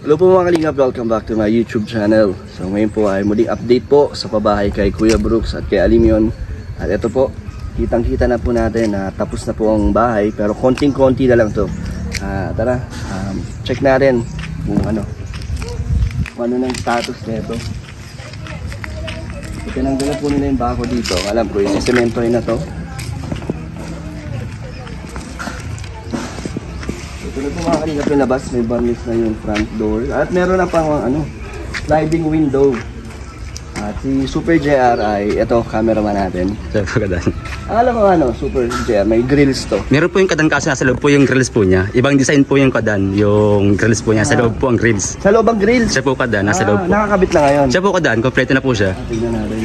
Hello po mga kalingap, welcome back to my YouTube channel. So ngayon po ay muling update po sa pabahay kay Kuya Brooks at kay Alimyon. At ito po, kitang-kita na po natin na tapos na po ang bahay, pero konting-konti na lang to. Tara, check natin kung ano ng status nito. Itinanggal na po nila yung bako dito. Alam ko, isisementohin na to. Ito na po mga kalingap yung labas, may varnish na yung front door. At meron na pang sliding window. At si Super JR ay, ito, cameraman natin. Alam mo Super JR, may grills to. Meron po yung kadan kasi nasa loob po yung grills po niya. Ibang design po yung kadan, yung grills po niya. Sa loob po ang grills. Sa loob ang grills? Siya po kadan, nasa loob po. Nakakabit na ngayon? Siya po kadan, kompleto na po siya. Tingnan natin.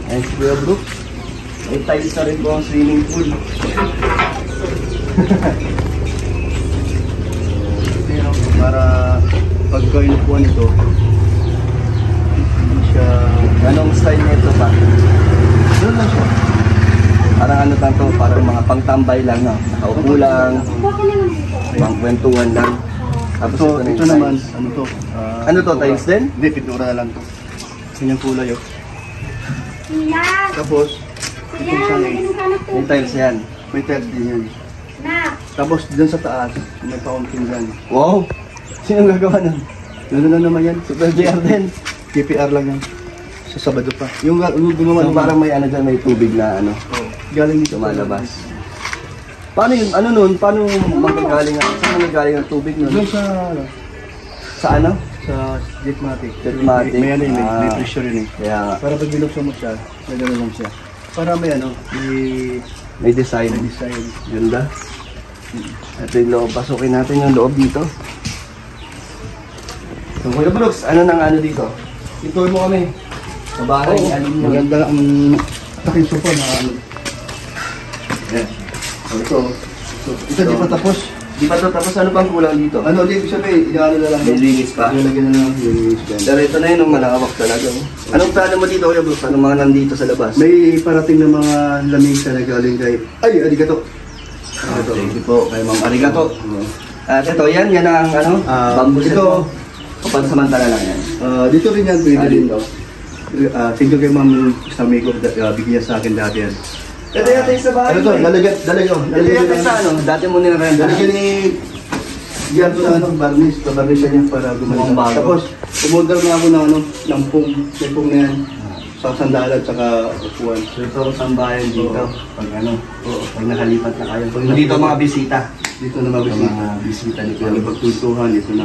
Ayan si Kuya Brooks. May tiles na rin po ang swimming pool. Para pagka inupuan ito, hindi siya... Anong style nito pa? Doon lang siya. Parang ano tanto, parang mga pangtambay lang, no? Nakaupo lang, pangkwentuhan lang. Tapos ito naman, ano to? Ano to, tiles din? Hindi, pintura na lang to. Kanyang kulay, oh. Tapos, itong sangay, may tiles yan. May tiles din yan. Tapos dyan sa taas, may fountain dyan. Wow! Sino gagawa nun? Ano na naman yan? Super JR din. KPR lang yan. Sa Sabado pa. Yung gumawa so, parang may dyan, may tubig na oh, galing dito malabas. Paano yun? Ano nun? Paano magagaling saan magagaling ang tubig nun? Doon sa ano? Sa Jetmatic. Jetmatic. May pressure yun eh. Kaya nga. Para pag binuksan mo siya, may gano'n lang siya. Para may design. May design. Ganda. Ito yung loob. Pasukin natin yung loob dito. So, Kuya Brooks, ano dito? Itour mo kami. Sa bahay. Maganda ang taking sofa na Ayan. So, ito di pa tapos. Di pa tapos. Ano pang kulang dito? Di sabi, inaano na lang. May linis pa. Ilagyan na lang yung linis pa. Pero ito na yun, malawak talaga. Anong plano mo dito, Kuya Brooks? Anong mga nandito sa labas? May parating na mga lamesa na galing kay... Ay, arigato. Thank you po kay Ma'am Arigato. At ito, yan ang bamboo set mo. Pansamantala lang yan. Dito rin yan, pwede rin daw. Thank you kay Ma'am Samiko, bigyan sa akin dati yan. Ito yata yung sa bahay. Ito, lalagyan. Ito yata sa dati mo nila lalagyan ni... Diyan po na barnish. Pabarnishan niya para gumaling. Tapos, umorder na ako ng pong na yan. Sa sandalan at saka upuan. So ito ang bayan dito. Pag pag nakalipat na kayo. Pag dito mga bisita. Dito na mga bisita dito. Pagtutuhan, dito na.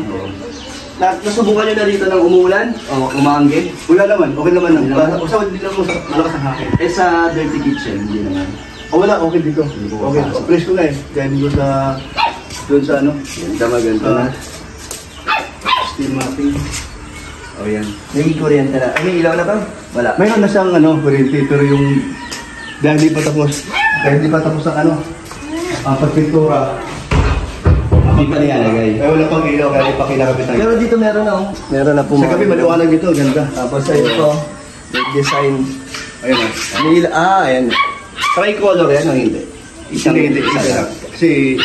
Nasubukan nyo na dito ng umuulan? O umaanggin? Wala naman, okay naman. Usawa dito ako sa malakas ang hangin. Sa dirty kitchen, hindi naman. Wala, okay dito. Okay, fresh ko na eh. Dahil doon sa Maganda na. Steam mapping. O yan. May kuryente na. May ilaw na ba? Wala. Mayroon na siyang kuryente, pero yung... Dahil di pa tapos ang pagpintura. Hindi pa nilalagay. Wala pang ilaw, kaya di pa kinakapitan. Pero dito meron na Meron na po. Sa gabi maliwanag dito, ganda. Tapos ito, design. Ayun na. Ayan. Tricolor yan o hindi? Hindi. Kasi...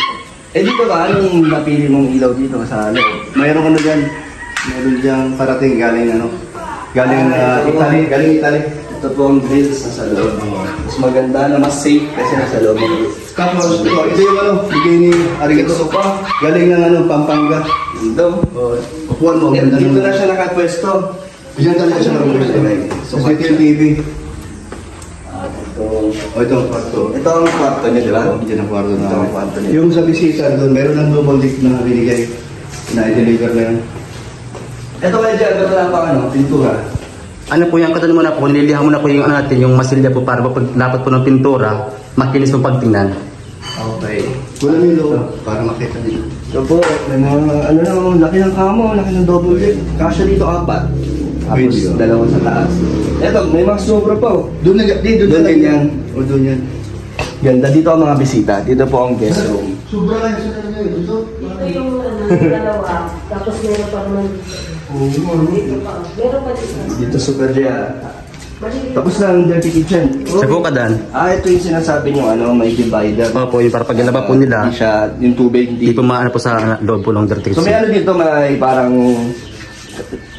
dito ba? Anong napili mong ilaw dito sa Mayroon dyan. Meron diyang parating galing Italy. Ito po ang grills na sa loob. Mas maganda na mas safe kasi nasa loob. Tapos ito yung bigay ni Arigato Sopa. Galing ng Pampanga. Ito. Upuan mo. Dito na siya nakapwesto. Diyan talaga siya nakapwesto. So ito yung TV. Ito ang kwarto. Ito ang kwarto niya, di ba? Diyan ang kwarto na. Yung sa bisita doon, meron ng double deck na binigay. Na-deliver na yan. Ito kaya dyan, ito lang pang pintura. Ano po yung katanong mo na po, nililihan mo na po yung natin, yung masilya po para pag dapat po ng pintura, makinis mo pagtingnan. Okay. Wala nilo para makita dito. So po, may mga laki ng kamo, laki ng double deck. Kasya dito 4. Tapos dalawa sa taas. Eto, may mga sobra pa Doon yan. O doon yan. Ganda dito ang mga bisita. Dito po ang guest room. Sobra lang sa dito. Ito yung dalawa. Tapos meron pa naman dito. Dito pa. Meron pa dito. Dito super dyan. Tapos na ang dirty kitchen. Siya po kadan. Ito yung sinasabi nyo, may divider. Opo, yung para paglaba po nila, Hindi siya, yung tubig, hindi po maano po sa loob po ng dirty So may kitchen. dito, may parang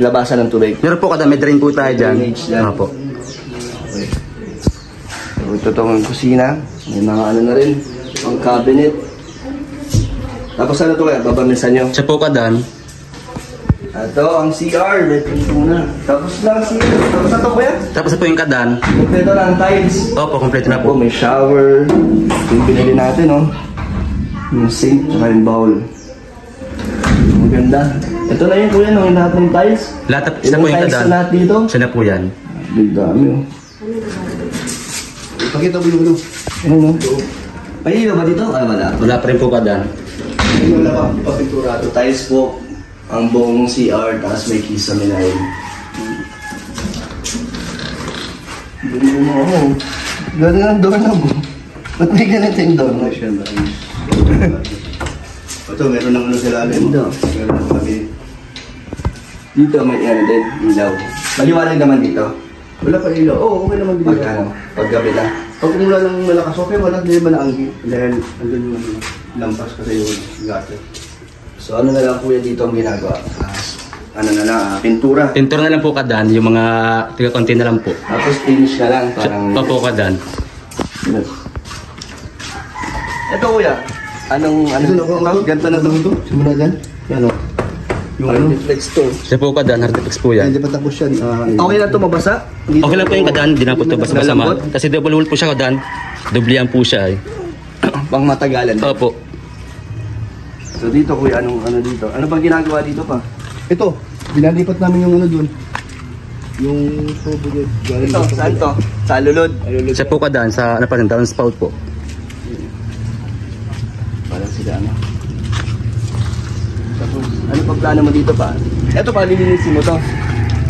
labasan ng tubig. Meron po kadan, may drain po tayo dyan. Drainage dyan. Opo. So, ito tong kusina. May mga na rin. Ang cabinet. Tapos ano to kaya? Babamisan nyo. Siya po kadan. Ito, ang CR. Let's muna. Tapos na ang CR. Tapos na to kuya? Tapos na po yung kadan. Kompleto na ang tiles. Opo, kompleto na Ako, po. may shower. Yung binili natin, yung sink, tsaka yung bowl. Ang ganda. Ito na yun kuya, yung lahat ng tiles. Lahat isa po yung tiles kadan. na lahat dito? Siya na po yan. Big dami, Pakita mo yung ano. Ano? May iba ba dito? Wala. Wala pa rin po kadan. Wala pa. Papintura. Ito tiles po. Ang buong CR, tapos may keys sa minayin. Ganun mo ako. Ganun ang doorknob. Ba't may ganito yung doorknob? Ito, meron ng ano sila. Ganda. Meron ng kami. Dito may din, ilaw. Maliwanag naman dito. Wala pa ilaw. Oo, okay naman dito. Pag gabi na. Pag umula ng malakas, okay, wala din ba naanggi? Dahil andun yung lampas kasi yung gate. So ano na lang kuya dito ang ginagawa? Pintura. Pintura na lang po kadan, yung mga tiga-konti na lang po. Tapos finish na lang, parang... Pa po kadan. Ito kuya, anong ganito na to? Simula dyan? Ano? Yung ano? Reflex to. Siya po kadan, hardflex po yan. Hindi pa tapos yan. Okay na to mabasa? Okay lang po yung kadan, hindi na po ito basta-basama. Malambot? Kasi double wall po siya kadan, dublihan po siya eh. Pang matagalan. Opo. So dito kuya, ano dito? Ano bang ginagawa dito pa? Ito, binalipat namin yung ano dun. Yung tubo dun. Galing Ito, dito. saan to? Sa Lulod. Siya po kadan, sa ano pa rin, downspout po. Parang sila ano. Tapos, ano pa plano mo dito pa? Ito pa, lilinisin mo to.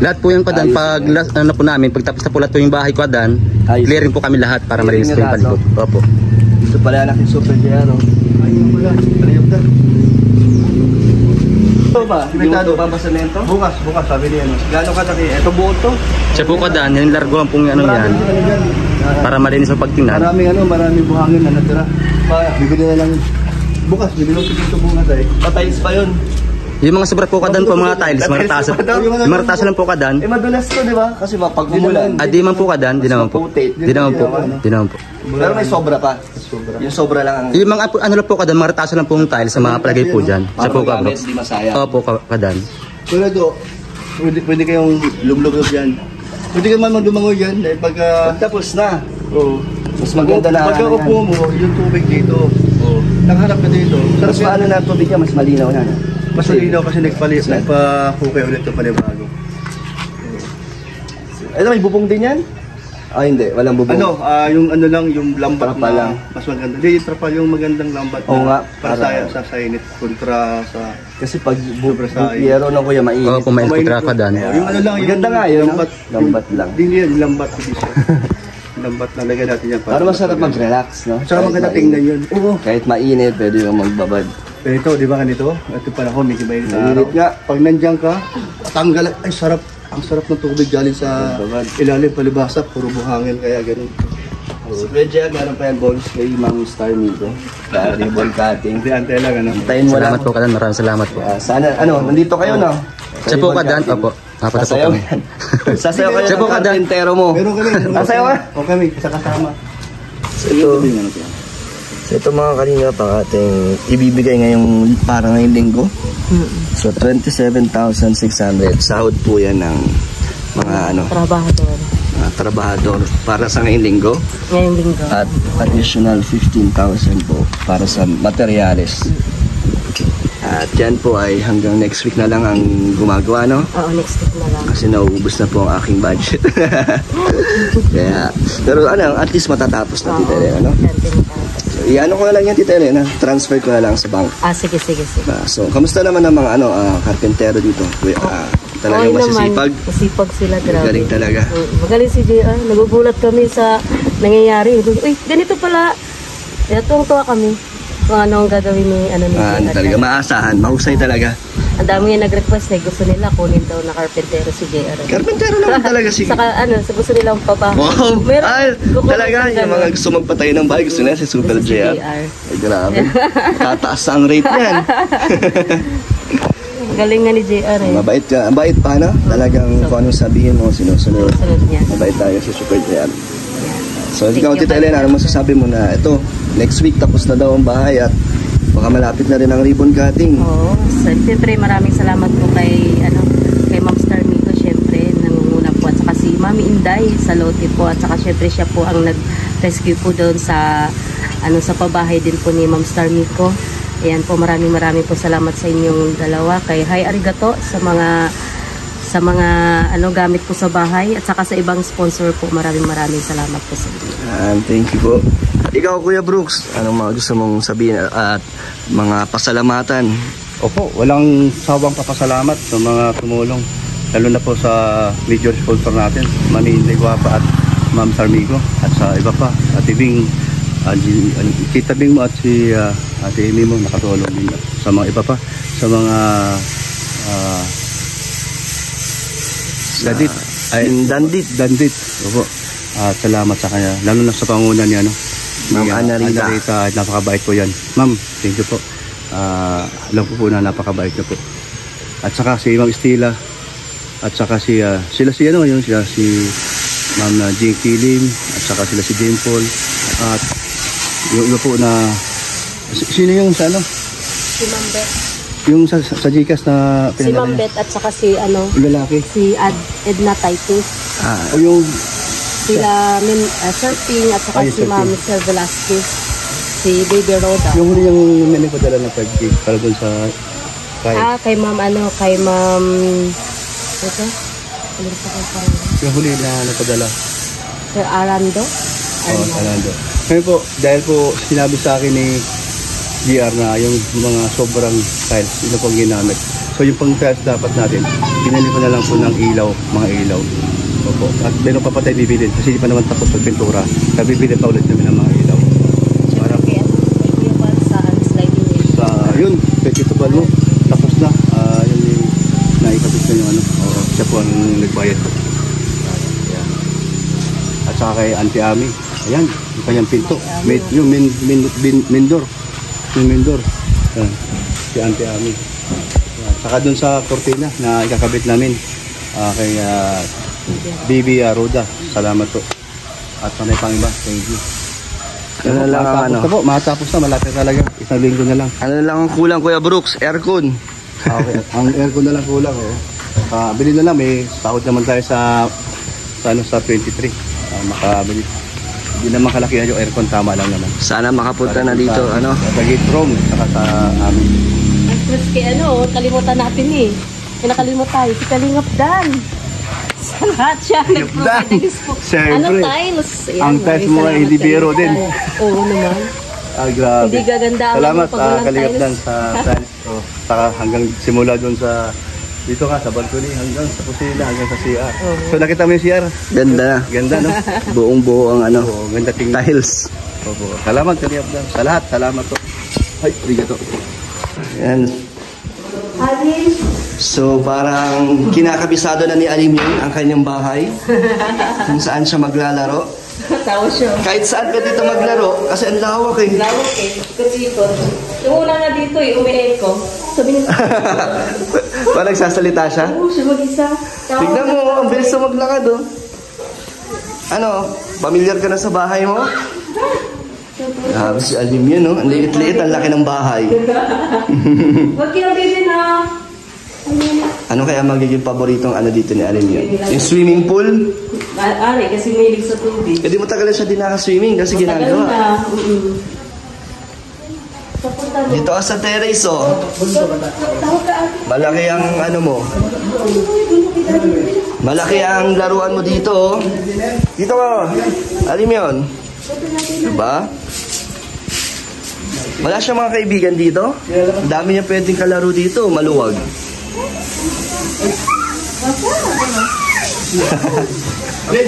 Lahat po yung kadan, pag ano po namin, pagtapos na po lahat po yung bahay kadan, Ayos. clearing po kami lahat para Clearing malinis po na yung lahat, palikot. Opo. Dito pala natin super jero. Ayun pala, palayap na. Ito ba? Yung papasamento? Bukas, sabi niya. No? Gano'ng kataki? Ito buo to. Siya po kadan, yung largoan pong ano yan, para malinis ang pagtingnan. Maraming buhangin na natira. Bibili na lang. Bukas, bibili ko dito bukas ay. Patiles pa yun. Yung mga sobra po kadan po, mga tiles, mga ratasan. Yung mga ratasan lang po kadan. Madulas to, di ba? Kasi pag umulan. Di man po kadan, di naman po. Di naman po. Di naman po. Pero may sobra pa. Yung sobra lang ang... Yung mga ano lang po kadan, mga ratasan lang po yung tiles sa mga palagay po dyan. Sa po kabro. Di masaya. Opo, kadan. Pero ito, pwede kayong lumlog yan. Pwede ka man maglumangoy yan. Dahil pagka... Tapos na. Oo. Mas maganda na. Pagka upo mo, yung tubig dito. Oo. Nakaharap ka dito. Mas maano na ang tubig niya, mas malinaw na. Mas malinaw kasi nagpa-hukay ulit ito panibago. Ano, may bubong din yan? Hindi. Walang bubong. Yung ano lang, yung lambat Trapal lang. Mas maganda. Hindi, yung trapal yung magandang lambat. Oo nga. Para sa sainit kontra sa... Kasi pag Sobra sa bukiyero ng kuya, mainit. Opo, may kutra kadan. Yung ano lang, Maganda nga yun. Lambat lang. Hindi yan, lambat. Hindi siya. Lambat lang, lagyan natin yan. Para masarap mag-relax, no? Tsaka maganda tingnan yun. Oo. Kahit mainit, pwede yung magbabad. Ito, di ba ganito? Ito panahon, medyo mainit na Mainit araw. nga. Pag nandyan ka, tanggal, ay sarap. Ang sarap ng tubig galing sa ilalim, palibasa, puro buhangin, kaya ganun. So, Kuya, meron pa yan bonus kay Mang Star Mito. Kaya ribbon cutting. Hindi, antay lang, ano? Tayin mo lang. Salamat po kadan, maraming salamat po. Sana, nandito kayo, no? Siya po kadan, opo. Apat na po Sasayaw kami. yan. Sasayaw kayo Siya po ng kadan. karpintero mo. Meron kami. Sasayaw ka? O kami, isa kasama. So ito mga kanina pa ating ibibigay ngayong para ngayong linggo. So 27,600 sahod po yan ng mga trabahador para sa ngayong linggo. Ngayong linggo. At additional 15,000 po para sa materyales. At yan po ay hanggang next week na lang ang gumagawa, no? Oo, next week na lang. Kasi nauubos na po ang aking budget. Kaya, pero at least matatapos na, Tita Elena, no? So, i-ano ko na lang yan, Tita Elena. Transfer ko na lang sa bank. Sige. So, kamusta naman ang mga karpentero dito? Talagang masisipag. Masipag sila, grabe. Magaling talaga. Magaling si JR. Nagugulat kami sa nangyayari. Uy, ganito pala. Kaya tuwang-tuwa kami kung ano ang gagawin ni JR. Talaga, maasahan. Mahusay talaga. ang dami yung nag-request na gusto nila kunin daw na carpentero si JR. Carpentero naman talaga si... Saka sa gusto nilang pabahay. Wow! Meron, Ay, kukunin talaga, ng yung ganun. mga gusto magpatayo ng bahay, gusto nila si Super Gusto si JR. Ay, grabe. Tataas na ang rate niyan. Galing nga ni JR eh. Mabait ka. Mabait pa, no? Talagang kung anong sabihin mo, sinusunod. Sunod niya. Mabait tayo si Super JR. So, Thank ikaw, you, Tita Elena, ano masasabi mo na ito, next week tapos na daw ang bahay at baka malapit na rin ang ribbon cutting. Oo. Siyempre, maraming salamat po kay Ma'am Star Miko, syempre, nangunguna po. At saka si Mami Inday sa Lote po. At saka syempre siya po ang nag-rescue po doon sa, sa pabahay din po ni Ma'am Star Miko. Ayan po, maraming po salamat sa inyong dalawa. Kay Hi Arigato sa mga gamit po sa bahay. At saka sa ibang sponsor po, maraming salamat po sa inyo. Thank you po. Ikaw, Kuya Brooks, anong mga gusto mong sabihin at mga pasalamatan? Opo, walang sawang papasalamat sa mga tumulong. Lalo na po sa major sponsor natin, Mami Inday Guapa at Ma'am Sarmigo. At sa iba pa, Ate Bing, Tita Bing mo at si Ate Amy mo nakatulong din. Sa mga iba pa, sa mga Dandit. Opo. Salamat sa kanya. Lalo na sa panguna niya, Ma'am Ana Rita. Napakabait po yan. Ma'am, thank you po. Alam ko po na napakabait niyo po. At saka si Ma'am Estila. At saka si Ma'am Jane Kilim. At saka sila si Jane Paul. At yung iba po na... Sino yung sa Si Ma'am Beth. Yung sa Gcash na Si Ma'am Beth at saka si yung lalaki. si Edna Titus. O yung... Sila Sir Ping at saka si Sir Ma'am Ping. Michelle Velasquez. Si Baby Roda. Yung huli yung may nagpadala ng 5K para doon sa... Kay Ma'am Ito? Ano pa kayo parang? Yung huli na napadala. Sir Arando? Arando. Ngayon po, dahil po sinabi sa akin ni GR na yung mga sobrang tiles, ito pong ginamit. So yung pang tiles dapat natin, pinili ko na lang po ng ilaw, mga ilaw. Opo. At meron pa pa tayo bibilin kasi hindi pa naman tapos sa pintura. Kaya bibilin pa ulit kami ng mga ilaw. Para kaya sa sliding wheel. Sa yun, vegetable mo, tapos na. Yun yung naikabit na yung Oo, siya po ang nagbayad ko. Ayan. At saka kay Auntie Ami. Ayan, yung kanyang pinto. Yung Mindor. Yung Mindor. Ayan, si Auntie Ami. Ayan. Saka dun sa cortina na ikakabit namin kay Bibi Roda. Salamat po. At panay pang iba. Thank you. Ano lang ang Matapos na, malapit talaga. Isang linggo na lang. Ano lang ang kulang, Kuya Brooks? Aircon. Okay, ang aircon na lang kulang. Bili na lang, may sahod naman tayo sa 23. Makabili. Hindi naman kalaki na yung aircon, tama lang naman. Sana makapunta na dito, Sa gate room, saka sa amin. Mas kalimutan natin eh. Kinakalimot tayo. Si Kalingap Dan. Sa lahat siya. Dan. Siyempre. Tiles? Ayan, Ang tiles mo ay hindi biro din. Oo naman. Grabe. Hindi gaganda ang Salamat, pag walang Kalingap tiles. Dan sa tiles. Saka hanggang simula doon sa dito ka sa balcony hanggang sa kusina hanggang sa CR. So nakita mo yung CR? Ganda. Ganda, no? Buong buo ang Oo, ganda tingnan. tiles. Opo. Salamat, Kalingap Dan. Sa lahat, salamat po. Ay, arigato. Yan. So parang kinakabisado na ni Alim yun ang kanyang bahay. Kung saan siya maglalaro. Tawa siya. Kahit saan ka dito maglaro kasi ang lawak eh. Lawak eh. Ikot-ikot. Yung una nga dito eh, umi-echo. Sabi niya, Parang nagsasalita siya. oo, siya mag-isa. Tignan mo, ang bilis na maglakad oh. Pamilyar ka na sa bahay mo? Grabe si Alim yun, no? Ang liit-liit, ang laki ng bahay. Huwag kinabibin na. Ano kaya magiging paboritong dito ni Alim yun? Yung swimming pool? Ari, kasi may sa tubig. Eh di mo tagal siya din naka-swimming kasi ginagawa. Dito ka sa terrace, oh. Malaki ang mo. Malaki ang laruan mo dito, oh. Dito ka, Alim yun. Diba? Wala siya mga kaibigan dito. Ang dami niya pwedeng kalaro dito, maluwag.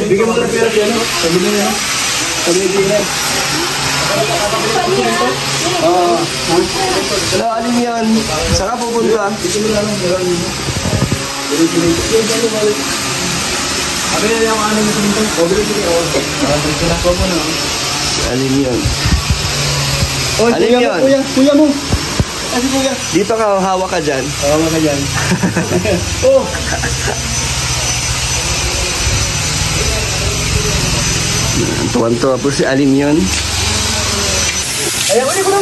Bigyan mo na pera siya, no? Sabi niya, sabi niya. Hello, alin yan? Saan ka pupunta? Alin yan? Oy, Alin kuya yun? mo, kuya mo. Kasi kuya. Dito ka, hawak ka dyan. Tama ka dyan. Oh. Tuwan-tuwa po si Alin yun. Ayan, ulit ko na.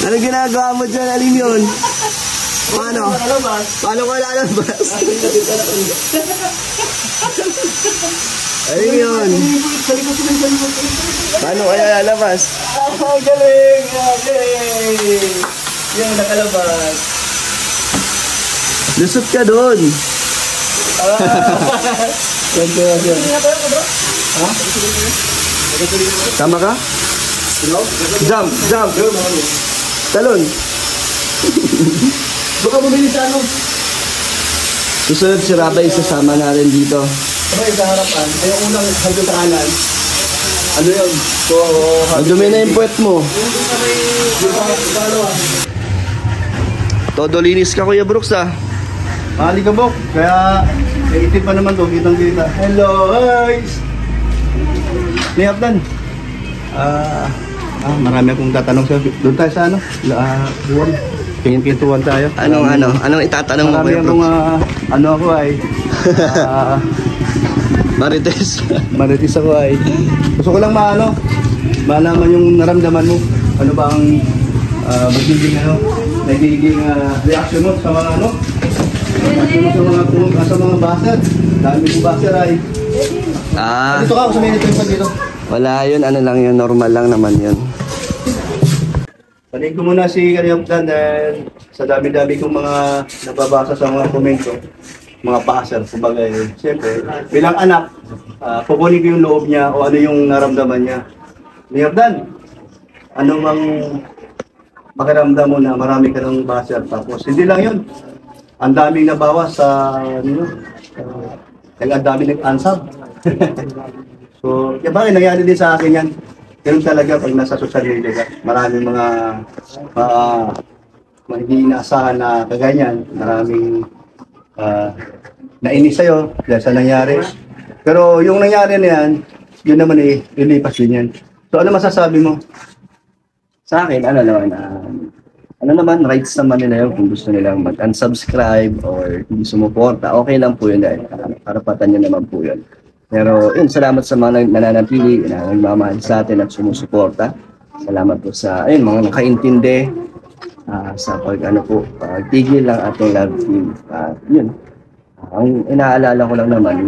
Anong ginagawa mo dyan, Alin yun? Paano? Paano ka lalabas? Alin yun? Paano kaya lalabas? Ah, galing! Galing! Yung nakalabas. Lusot ka doon. Tama ka? Jump, jump. Talon. Baka bumili sa ano? Susunod si Rabay, sasama na rin dito. Sabay sa harapan. Ay, yung unang hagdo sa kanan. Ano yun? So, Madumi na yung puwet mo. Todo linis ka, Kuya Brooks, ah. Mahali ka, Bok. Kaya, iitip pa naman to. Kitang-kita. Hello, guys! Niyaptan. Marami akong tatanong sa'yo. Doon tayo sa ano? Buwan. Pintuan tayo. Anong itatanong mo, Marami Kuya akong, Brooks? ano ako ay, Marites. maritis ako ay. Gusto ko lang malaman yung naramdaman mo. Ano ba ang nagiging reaction mo sa mga reaction mo sa mga baser. Dami kong baser ay. Dito ka, sa minute yung dito. Wala yun, ano lang yun, normal lang naman yun. Panig ko muna si Kanyaptan dahil sa dami-dami kong mga nababasa sa mga komento, mga baser, kumbaga siyempre, bilang anak, kukunin ko yung loob niya o ano yung naramdaman niya. Kanyaptan, ano mang pakiramdam mo na marami ka ng baser tapos hindi lang yun, ang daming nabawas sa ang dami nag-ansab. So, yan ba, nangyari din sa akin yan. Ganun talaga pag nasa social media ka. Maraming mga hindi inaasahan na kaganyan. Maraming nainis sa'yo dahil sa nangyari. Pero yung nangyari na yan, yun naman lilipas din yan. So, ano masasabi mo? Sa akin, ano naman, rights naman nila yun kung gusto nilang mag-unsubscribe or hindi sumuporta, okay lang po yun dahil karapatan nyo naman po yun. Pero yun, salamat sa mga nananatili, na nagmamahal sa atin at sumusuporta. Salamat po sa mga nakaintindi sa tigil lang ating love team. Yun. Ang inaalala ko lang naman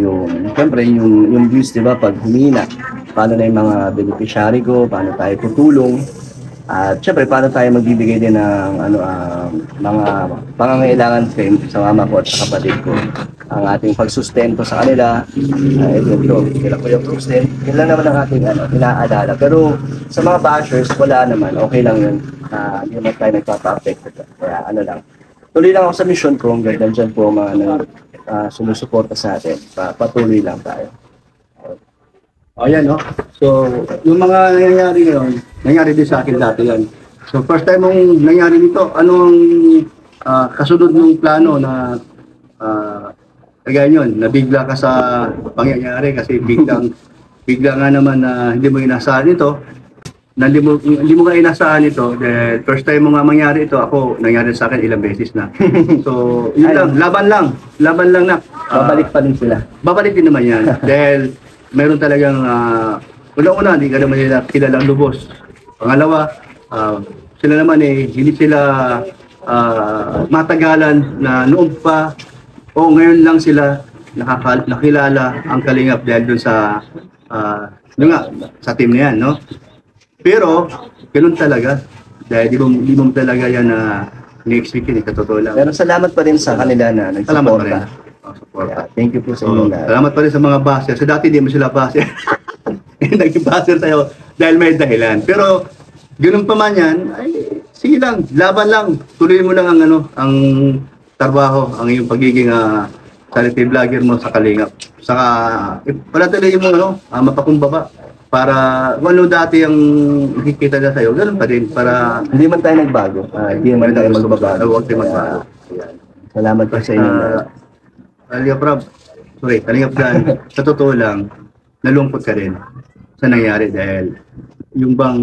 siyempre yung views, di ba, pag humina, paano na yung mga beneficiary ko, paano tayo tutulong, at siyempre paano tayo magbibigay din ng mga pangangailangan sa mama ko at sa kapatid ko. Ang ating pagsustento sa kanila, ito, kila Kuya Brooks din, yun lang naman ang ating inaalala. Pero sa mga bashers, wala naman, okay lang yun. Hindi naman tayo nagpapa-affect. Kaya lang, tuloy lang ako sa mission ko, hanggang nandyan po mga sumusuporta sa atin. Patuloy lang tayo. Ayan, no? So, yung mga nangyayari ngayon, nangyari din sa akin dati yan. So, first time mong nangyari nito, anong kasunod ng plano na kaya yun, nabigla ka sa pangyayari kasi bigla nga naman na hindi mo inasahan ito. Hindi mo ka inasahan ito dahil first time mo nga mangyari ito, ako, nangyari sa akin ilang beses na. So, yun lang, laban lang na. Babalik pa din sila. Babalik din naman yan. Dahil meron talagang, una-una, hindi ka naman nila kilalang lubos. Pangalawa, sila naman hindi sila matagalan na noon pa, o ngayon lang sila nakilala ang Kalingap dahil dun sa, sa team na yan, no? Pero, ganun talaga. Dahil di mo talaga yan na ni-expect yun, katotoo lang. Pero salamat pa rin sa kanila na Salamat pa rin. nagsuporta. Supporta. Thank you po sa inyo lahat. Salamat pa rin sa mga baser. Sa dati di mo sila baser. Naging baser tayo dahil may dahilan. Pero ganun pa man yan, ay sige lang, laban lang. Tuloy mo lang ang trabaho, ang iyong pagiging charity vlogger mo sa Kalingap. Saka pala tuloy mo mapakumbaba. para kung ano dati ang nakikita na sa'yo, ganun pa rin para Hindi man tayo nagbago. Hindi man tayo magbabago. huwag tayo magbago. Ayan. Salamat po sa inyo. Kalingap Rob, sorry, Kalingap Dan, sa totoo lang, nalungkot ka rin sa nangyari dahil yung bang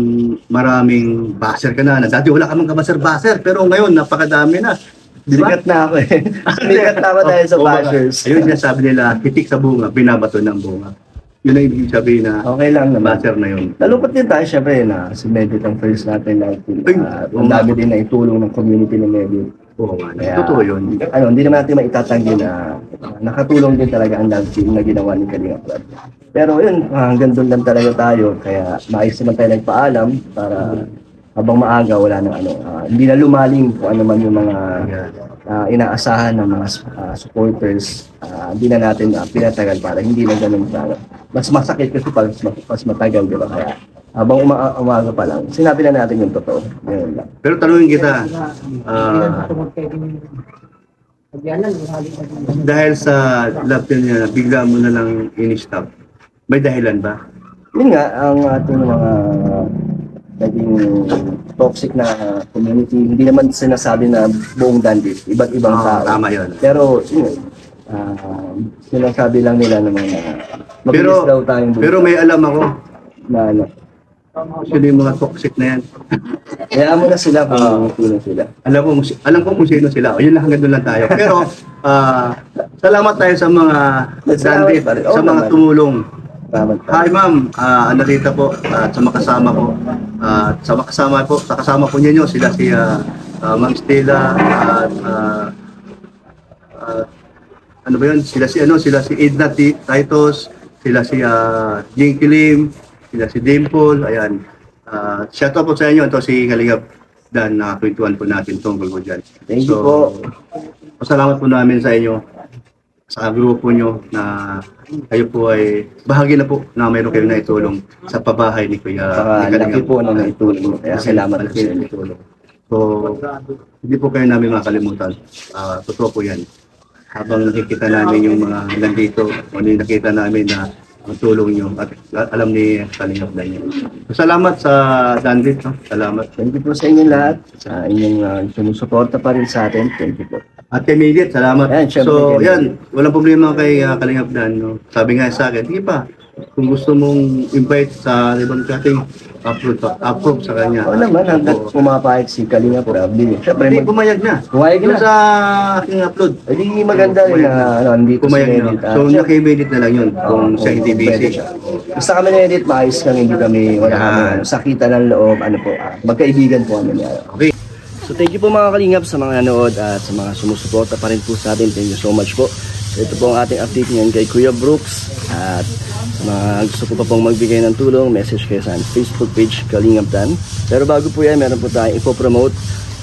maraming baser ka na dati wala ka mang kabaser-baser, pero ngayon napakadami na. Di ba? Sikat na ako eh. Sikat na ako dahil sa bashers. Ayun nga sabi nila, hitik sa bunga, binabato ng bunga. Yun ang ibig sabihin na Okay lang naman. baser na yun. Nalungkot din tayo syempre na si Medit ang first natin na ang dami din na itulong ng community ng Medit. Oo nga, Kaya, totoo yun. Hindi naman natin maitatanggi na nakatulong din talaga ang love team na ginawa ni Kalinga Prab. Pero yun, hanggang doon lang talaga tayo. Kaya maayos naman tayo nagpaalam para habang maaga wala nang hindi na lumalim kung ano man yung mga inaasahan ng mga supporters. Hindi na natin pinatagal para hindi na ganun para. Mas masakit kasi pag mas matagal, di ba? Kaya habang umaga pa lang, sinabi na natin yung totoo. Yun lang. Pero tanungin kita, dahil sa love team niya, bigla mo na lang in-stop. May dahilan ba? Yun nga, ang ating mga naging toxic na community, hindi naman sinasabi na buong Dandit, iba't ibang tao. Tama yun. Pero, yun, sinasabi lang nila naman na mabilis daw tayong buhay. Pero may alam ako, na ano. actually yung mga toxic na yan. Kaya mo na sila kung sino sila. Alam ko kung sino sila. O, yun lang, hanggang doon lang tayo. Pero, salamat tayo sa mga Dandit, sa mga tumulong. Salamat. Hi ma'am, Analita po at sa makasama ko. Sa kasama po ninyo sila si Ma'am Stella at ano ba yun? Sila si Edna Titus, sila si Jinky Lim, sila si Dimple, ayan. Shout out po sa inyo, ito si Kalingap Dan, nakakwentuhan po natin tungkol po dyan. Thank you po. Pasalamat po namin sa inyo, sa grupo nyo na kayo po ay bahagi na po na mayroon kayo na itulong sa pabahay ni Kuya. Laki po na naitulong. Kaya salamat po sa inyo. So, hindi po kayo namin makalimutan. Totoo po yan. Habang nakikita namin yung mga nandito, o nakita namin na ang tulong nyo at alam ni Kalingap na yun. So, salamat sa Dandit. No? Salamat. Thank you po sa inyo lahat. Sa inyong sumusuporta pa rin sa atin. Thank you po. At kay Medit, salamat. Yan, syempre, So, kay yan. Walang problema kay Kalingap Dan. No? Sabi nga sa akin, sige pa. Kung gusto mong invite sa ibang chatting, approve sa kanya. Oo naman, hanggat pumapayag si Kalinga Prab. Siyempre, Hindi, pumayag na. pumayag Doon na. sa aking upload. Hindi maganda rin na andito si Pumayag na. Medit. So, naki-Medit na lang yun. Kung siya hindi busy. Basta kami na edit, maayos kami, hindi kami, wala kami sakitan ng loob, magkaibigan po kami niya. Okay. So thank you po mga Kalingap sa mga nanood at sa mga sumusuporta pa rin po sa atin. Thank you so much po. So, ito po ang ating update ngayon kay Kuya Brooks. At sa mga gusto ko pa pong magbigay ng tulong, message kayo sa Facebook page Kalingap Dan. Pero bago po yan, meron po tayong ipopromote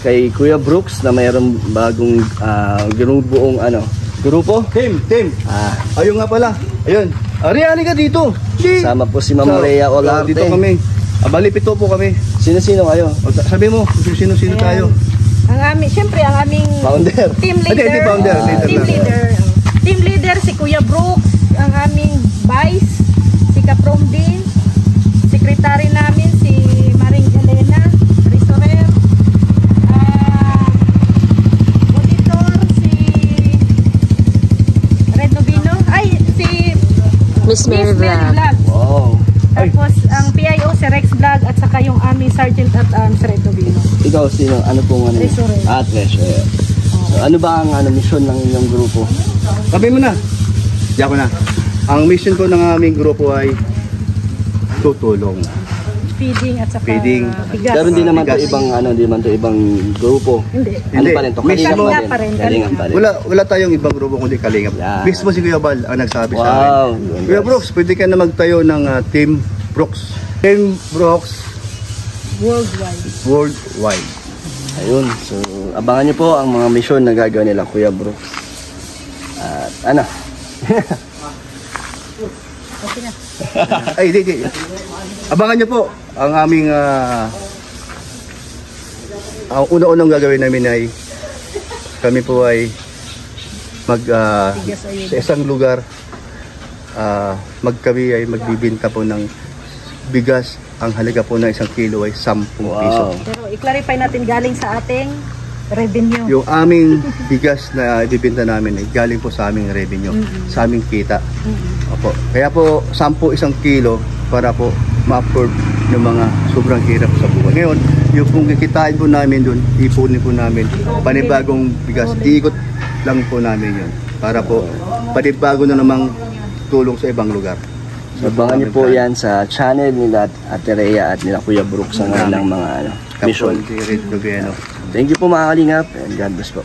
kay Kuya Brooks na mayroong bagong buong grupo. Tim. Ayun nga pala. Ayun. Reali ka dito. Sama po si Ma'am Rhea Olarte. Dito kami. Bali, pito po kami. Sino-sino kayo? Sabi mo, kung sino-sino tayo. Siyempre ang aming Founder. team leader. Hindi, founder. Team leader si Kuya Brooks, ang aming vice, si Kaprom din, secretary namin si Maring Elena, treasurer, auditor si Red Novino, si Miss Mary Vlog. Wow. Tapos ang PIO si Rex Vlog at saka yung aming Sergeant at Arms Red Novino. Ikaw, sino? Ano pong Treasurer. Treasurer. So, ano ba ang mission ng inyong grupo? Sabi mo na. Diyan ko na. Ang mission ko ng aming grupo ay tutulong. Feeding at saka Feeding. bigas. Pero hindi naman to Bigas. ibang grupo. Hindi. Ano pa rin to? Kalingap Kalingap pa rin. Kalingap pa rin. Wala tayong ibang grupo kundi Kalingap. Yan. Mismo si Kuya Bal ang nagsabi sa Wow. akin. Kuya Brooks, pwede ka na magtayo ng Team Brooks. Team Brooks Worldwide. Ayun. So, abangan nyo po ang mga mission na gagawin nila Kuya Brooks. At Ay, di. Abangan nyo po ang aming ang una-unang gagawin namin ay kami po ay sa isang lugar kami ay magbibenta po ng bigas, ang halaga po ng 1 kilo ay 10 piso. Pero i-clarify natin galing sa ating revenue. Yung aming bigas na ibibenta namin ay galing po sa aming revenue, sa aming kita. Opo. Kaya po 10 1 kilo para po ma-afford ng mga sobrang hirap sa buhay. Ngayon, yung kung kikitain po namin doon, ipunin po namin panibagong bigas. Iikot lang po namin yun para po panibago na namang tulong sa ibang lugar. So, abangan niyo po yan sa channel nila Ate Rhea at nila Kuya Brooks sa ng mga mission. Kapon si Red Gobyerno. Thank you po mga kalingap and God bless po.